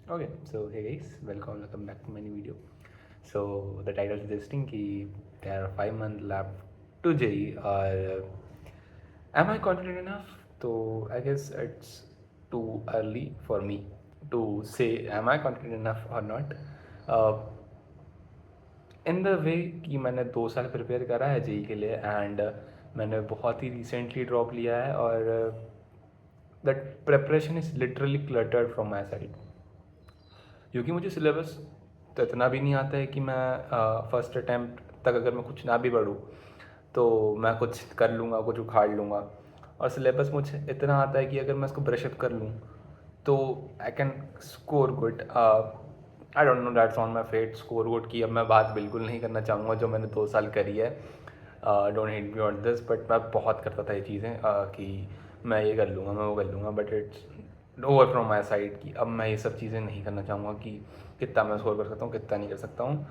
Okay, so hey guys, welcome back to my new video. So the title suggesting कि there are 5 months left to JEE or am I confident enough? So I guess it's too early for me to say am I confident enough or not. Uh, in the way कि मैंने 2 साल prepare करा है JEE के लिए and मैंने बहुत ही recently drop लिया है और that preparation is literally cluttered from my side क्योंकि मुझे सिलेबस तो इतना भी नहीं आता है कि मैं फर्स्ट अटैम्प्ट तक अगर मैं कुछ ना भी पढ़ूँ तो मैं कुछ कर लूँगा, कुछ उखाड़ लूँगा। और सिलेबस मुझे इतना आता है कि अगर मैं इसको ब्रश अप कर लूँ तो I can score good. I don't know, that's on my fate, score good की अब मैं बात बिल्कुल नहीं करना चाहूँगा जो मैंने 2 साल करी है। Don't hate me on this, but मैं बहुत करता था ये चीज़ें कि मैं ये कर लूँगा, मैं वो कर लूँगा, but it's over from my side कि अब मैं ये सब चीज़ें नहीं करना चाहूँगा कि कितना मैं स्कोर कर सकता हूँ, कितना नहीं कर सकता हूँ।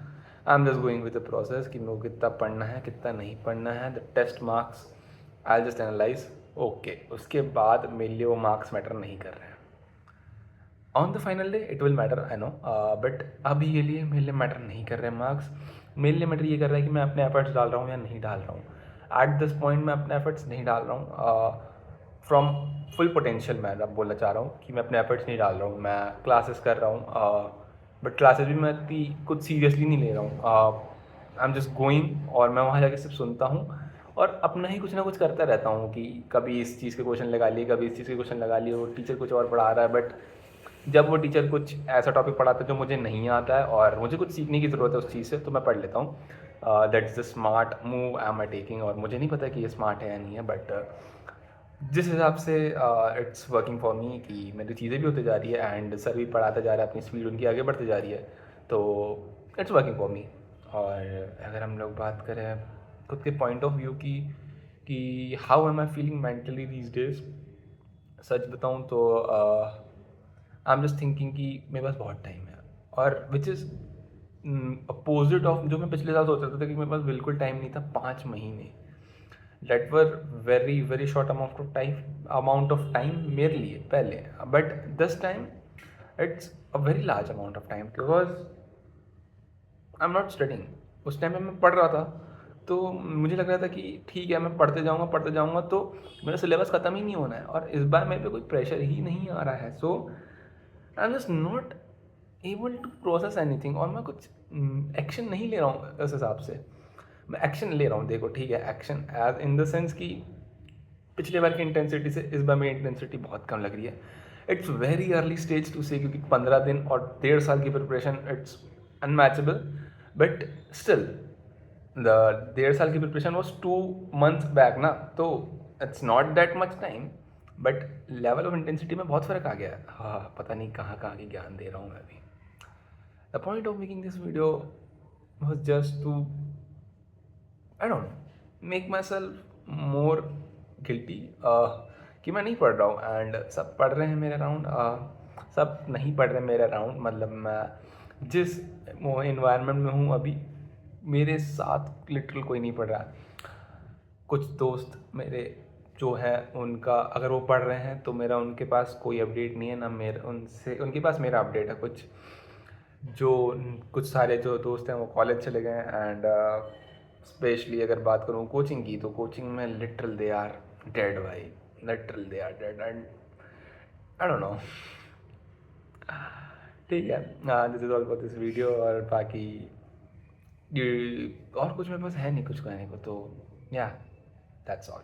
आई am just going with the process कि मेरे को कितना पढ़ना है, कितना नहीं पढ़ना है। The test marks I just analyze, okay, उसके बाद मेरे लिए वो मार्क्स मैटर नहीं कर रहे हैं। On the final day it will matter, I know, but अभी के लिए मेरे लिए मैटर नहीं कर रहे हैं मार्क्स। मेरे लिए मैटर ये कर रहा है कि मैं अपने एफर्ट्स डाल रहा हूँ या नहीं डाल रहा हूँ। एट दिस पॉइंट मैं अपने एफर्ट्स नहीं डाल रहा हूँ फ्रॉम फुल पोटेंशियल। मैं अब बोलना चाह रहा हूँ कि मैं अपने एफर्ट्स नहीं डाल रहा हूँ। मैं क्लासेस कर रहा हूँ बट क्लासेस भी मैं इतनी कुछ सीरियसली नहीं ले रहा हूँ। आई एम जस्ट गोइंग और मैं वहाँ जाके सिर्फ सुनता हूँ और अपना ही कुछ ना कुछ करता रहता हूँ कि कभी इस चीज़ के क्वेश्चन लगा लिए, कभी इस चीज़ के क्वेश्चन लगा लिए। वो टीचर कुछ और पढ़ा रहा है बट जब वो टीचर कुछ ऐसा टॉपिक पढ़ाता है जो मुझे नहीं आता है और मुझे कुछ सीखने की ज़रूरत है उस चीज़ से, तो मैं पढ़ लेता हूँ। That is the smart move I am I taking. और मुझे नहीं पता कि ये स्मार्ट है या नहीं है, बट जिस हिसाब से इट्स वर्किंग फॉर मी कि मेरी चीज़ें भी होती जा रही है एंड सर भी पढ़ाता जा रहा है, अपनी स्पीड उनकी आगे बढ़ती जा रही है, तो इट्स वर्किंग फॉर मी। और अगर हम लोग बात करें खुद के पॉइंट ऑफ व्यू की कि how am I feeling mentally these days, सच बताऊँ तो आई एम जस्ट थिंकिंग कि मेरे पास बहुत टाइम है। और विच इज़ अपोजिट ऑफ जो मैं पिछले साल सोच रहा था कि मेरे पास बिल्कुल टाइम नहीं था। 5 महीने that were very very short amount of time मेरे लिए पहले, but this time it's a very large amount of time because I am not studying. उस टाइम में मैं पढ़ रहा था तो मुझे लग रहा था कि ठीक है मैं पढ़ते जाऊँगा तो मेरा सिलेबस ख़त्म ही नहीं होना है और इस बार मेरे पे कोई प्रेशर ही नहीं आ रहा है। So I am just not able to process anything और मैं कुछ एक्शन नहीं ले रहा हूँ उस हिसाब से। मैं एक्शन ले रहा हूँ, देखो ठीक है, action as in the sense कि पिछले बार की इंटेंसिटी से इस बार मेरी इंटेंसिटी बहुत कम लग रही है। It's very early stage to say क्योंकि 15 दिन और 1.5 साल की preparation it's unmatchable, but still the 1.5 साल की प्रिपरेशन वॉज 2 months बैक ना, तो it's not that much time, but level of intensity में बहुत फ़र्क आ गया है। हाँ, पता नहीं कहाँ कहाँ की ज्ञान दे रहा हूँ मैं अभी। The point of making this video was just to, I don't make myself more guilty कि मैं नहीं पढ़ रहा हूँ एंड सब पढ़ रहे हैं मेरे अराउंड। सब नहीं पढ़ रहे मेरे अराउंड, मतलब मैं जिस इन्वायरमेंट में हूँ अभी मेरे साथ लिटरल कोई नहीं पढ़ रहा है। कुछ दोस्त मेरे जो हैं उनका अगर वो पढ़ रहे हैं तो मेरा उनके पास कोई अपडेट नहीं है, ना मेरा उनसे, उनके पास मेरा अपडेट है। जो कुछ सारे जो दोस्त हैं वो कॉलेज चले गए हैं एंड स्पेशली अगर बात करूँ कोचिंग की तो कोचिंग में लिटरल दे आर डेड भाई, literal they are dead and I don't know. ठीक है, this is all for this video. और बाकी और कुछ मेरे पास है नहीं कुछ कहने को, तो या दैट्स ऑल।